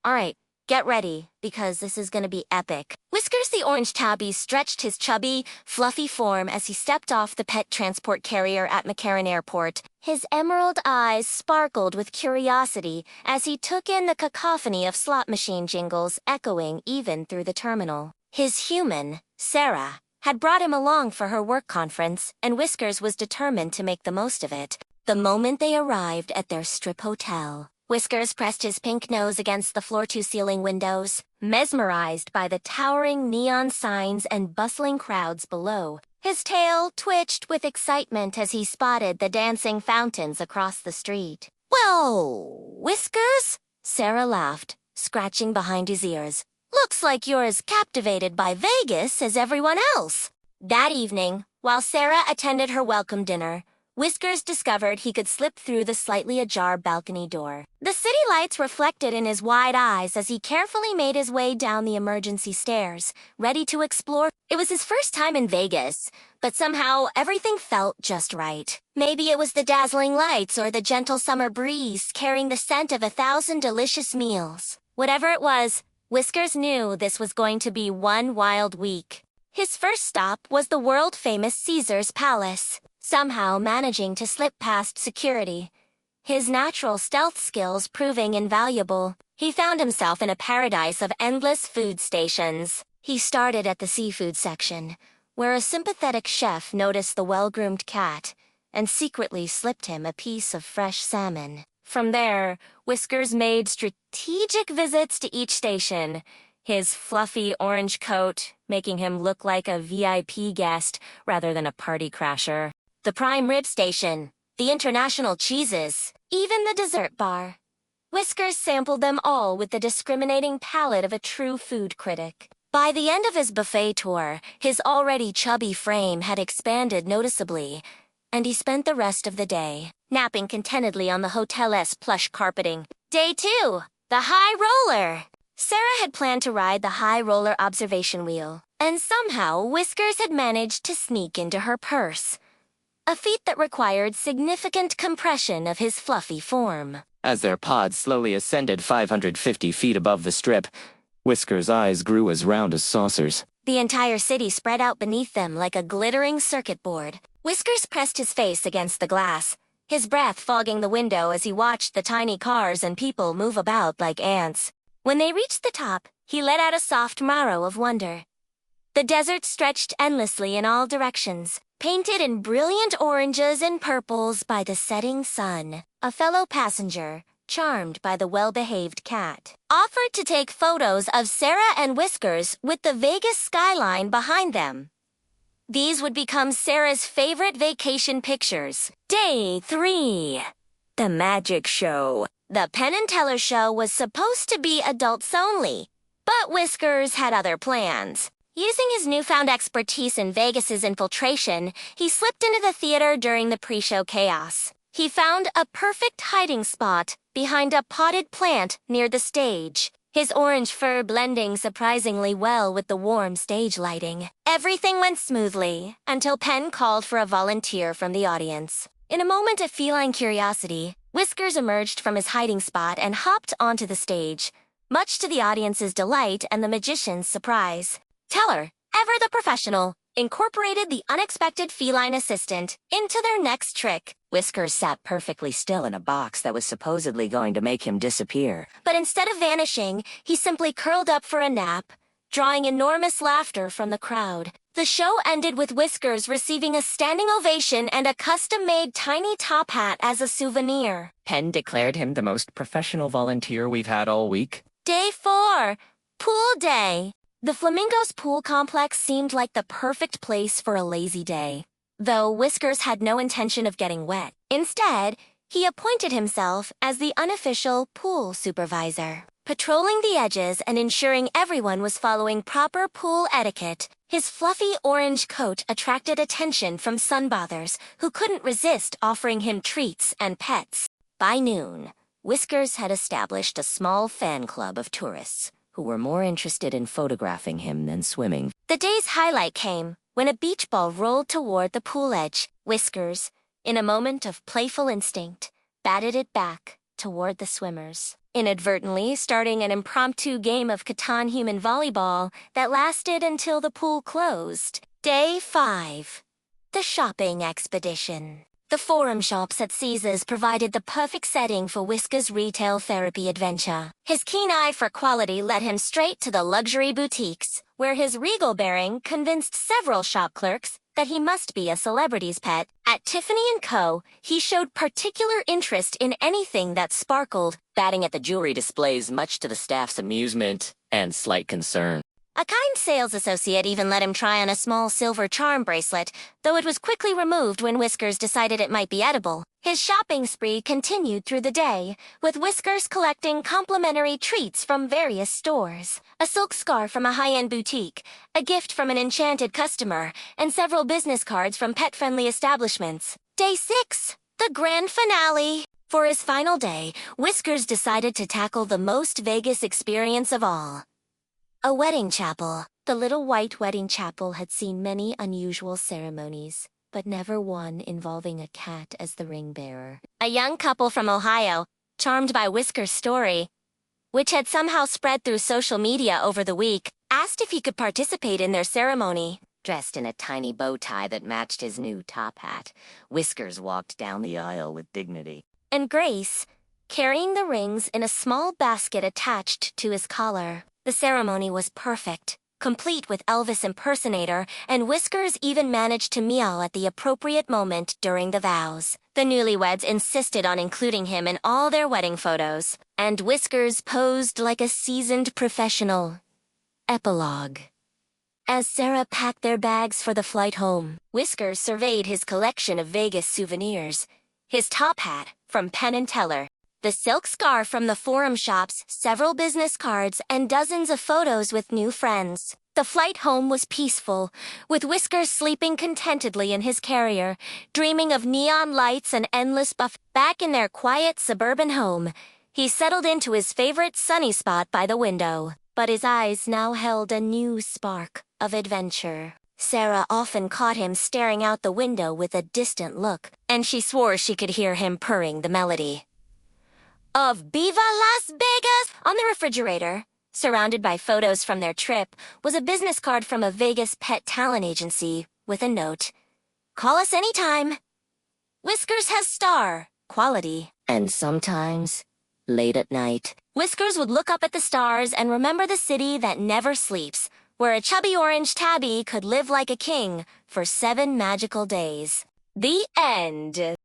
Alright, get ready, because this is gonna be epic. Whiskers the orange tabby stretched his chubby, fluffy form as he stepped off the pet transport carrier at McCarran Airport. His emerald eyes sparkled with curiosity as he took in the cacophony of slot machine jingles echoing even through the terminal. His human, Sarah, had brought him along for her work conference, and Whiskers was determined to make the most of it. The moment they arrived at their strip hotel, Whiskers pressed his pink nose against the floor-to-ceiling windows, mesmerized by the towering neon signs and bustling crowds below. His tail twitched with excitement as he spotted the dancing fountains across the street. "Well, Whiskers?" Sarah laughed, scratching behind his ears. "Looks like you're as captivated by Vegas as everyone else." That evening, while Sarah attended her welcome dinner, Whiskers discovered he could slip through the slightly ajar balcony door. The city lights reflected in his wide eyes as he carefully made his way down the emergency stairs, ready to explore. It was his first time in Vegas, but somehow everything felt just right. Maybe it was the dazzling lights or the gentle summer breeze carrying the scent of 1,000 delicious meals. Whatever it was, Whiskers knew this was going to be one wild week. His first stop was the world-famous Caesar's Palace. Somehow managing to slip past security, his natural stealth skills proving invaluable, he found himself in a paradise of endless food stations. He started at the seafood section, where a sympathetic chef noticed the well-groomed cat and secretly slipped him a piece of fresh salmon. From there, Whiskers made strategic visits to each station, his fluffy orange coat making him look like a VIP guest rather than a party crasher. The prime rib station, the international cheeses, even the dessert bar. Whiskers sampled them all with the discriminating palate of a true food critic. By the end of his buffet tour, his already chubby frame had expanded noticeably, and he spent the rest of the day napping contentedly on the hotel's plush carpeting. Day 2, the high roller. Sarah had planned to ride the high roller observation wheel, and somehow Whiskers had managed to sneak into her purse. A feat that required significant compression of his fluffy form. As their pod slowly ascended 550 feet above the strip, Whiskers' eyes grew as round as saucers. The entire city spread out beneath them like a glittering circuit board. Whiskers pressed his face against the glass, his breath fogging the window as he watched the tiny cars and people move about like ants. When they reached the top, he let out a soft marrow of wonder. The desert stretched endlessly in all directions, painted in brilliant oranges and purples by the setting sun. A fellow passenger, charmed by the well-behaved cat, offered to take photos of Sarah and Whiskers with the Vegas skyline behind them. These would become Sarah's favorite vacation pictures. Day 3. The magic show. The Penn and Teller show was supposed to be adults only, but Whiskers had other plans. Using his newfound expertise in Vegas's infiltration, he slipped into the theater during the pre-show chaos. He found a perfect hiding spot behind a potted plant near the stage, his orange fur blending surprisingly well with the warm stage lighting. Everything went smoothly until Penn called for a volunteer from the audience. In a moment of feline curiosity, Whiskers emerged from his hiding spot and hopped onto the stage, much to the audience's delight and the magician's surprise. Teller, ever the professional, incorporated the unexpected feline assistant into their next trick. Whiskers sat perfectly still in a box that was supposedly going to make him disappear. But instead of vanishing, he simply curled up for a nap, drawing enormous laughter from the crowd. The show ended with Whiskers receiving a standing ovation and a custom-made tiny top hat as a souvenir. Penn declared him the most professional volunteer we've had all week. Day 4. Pool day. The Flamingo's pool complex seemed like the perfect place for a lazy day, though Whiskers had no intention of getting wet. Instead, he appointed himself as the unofficial pool supervisor. Patrolling the edges and ensuring everyone was following proper pool etiquette, his fluffy orange coat attracted attention from sunbathers who couldn't resist offering him treats and pets. By noon, Whiskers had established a small fan club of tourists who were more interested in photographing him than swimming. The day's highlight came when a beach ball rolled toward the pool edge. Whiskers, in a moment of playful instinct, batted it back toward the swimmers, inadvertently starting an impromptu game of Catan human volleyball that lasted until the pool closed. Day 5. The shopping expedition. The forum shops at Caesars provided the perfect setting for Whisker's retail therapy adventure. His keen eye for quality led him straight to the luxury boutiques, where his regal bearing convinced several shop clerks that he must be a celebrity's pet. At Tiffany & Co., he showed particular interest in anything that sparkled, batting at the jewelry displays much to the staff's amusement and slight concern. A kind sales associate even let him try on a small silver charm bracelet, though it was quickly removed when Whiskers decided it might be edible. His shopping spree continued through the day, with Whiskers collecting complimentary treats from various stores. A silk scarf from a high-end boutique, a gift from an enchanted customer, and several business cards from pet-friendly establishments. Day 6. The grand finale. For his final day, Whiskers decided to tackle the most Vegas experience of all. A wedding chapel. The little white wedding chapel had seen many unusual ceremonies, but never one involving a cat as the ring bearer. A young couple from Ohio, charmed by Whisker's story, which had somehow spread through social media over the week, asked if he could participate in their ceremony. Dressed in a tiny bow tie that matched his new top hat, Whiskers walked down the aisle with dignity. And Grace, carrying the rings in a small basket attached to his collar. The ceremony was perfect, complete with Elvis impersonator, and Whiskers even managed to meow at the appropriate moment during the vows. The newlyweds insisted on including him in all their wedding photos, and Whiskers posed like a seasoned professional. Epilogue. As Sarah packed their bags for the flight home, Whiskers surveyed his collection of Vegas souvenirs. His top hat from Penn & Teller, the silk scarf from the forum shops, several business cards, and dozens of photos with new friends. The flight home was peaceful, with Whiskers sleeping contentedly in his carrier, dreaming of neon lights and endless buffets. Back in their quiet suburban home, he settled into his favorite sunny spot by the window. But his eyes now held a new spark of adventure. Sarah often caught him staring out the window with a distant look, and she swore she could hear him purring the melody of Viva Las Vegas. On the refrigerator, surrounded by photos from their trip, was a business card from a Vegas pet talent agency with a note. Call us anytime. Whiskers has star quality. And sometimes, late at night, Whiskers would look up at the stars and remember the city that never sleeps, where a chubby orange tabby could live like a king for 7 magical days. The end.